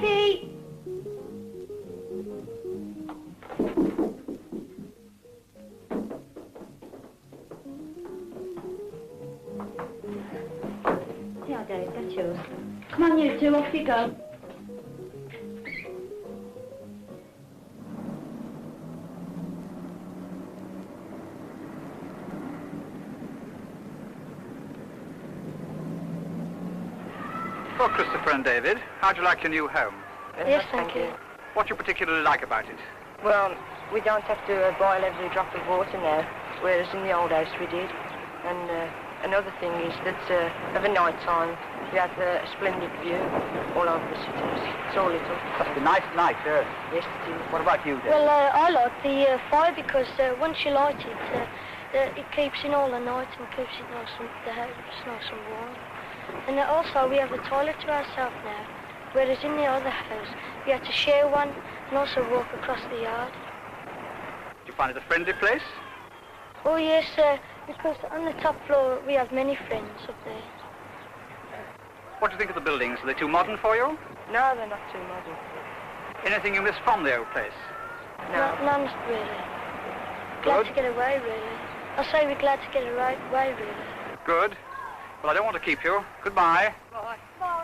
Baby! Yeah, Dave, that's yours. Come on, you two, off you go. Well, Christopher and David, how'd you like your new home? Yes, thank you. What do you particularly like about it? Well, we don't have to boil every drop of water now, whereas in the old house we did. And another thing is that of a night time, we have a splendid view all over the city. It's all lit up. Must be nice night, sir. Yes, it is. What about you, David? Well, I like the fire because once you light it, it keeps in all the night and keeps it nice and, the house nice and warm. And also we have a toilet to ourselves now, whereas in the other house we had to share one and also walk across the yard. Do you find it a friendly place? Oh yes, because on the top floor we have many friends up there. What do you think of the buildings? Are they too modern for you? No, they're not too modern. Anything you miss from the old place? No. None really. Glad Good. to get away, really. I say we're glad to get away, really. Good. Well, I don't want to keep you. Goodbye. Bye. Bye.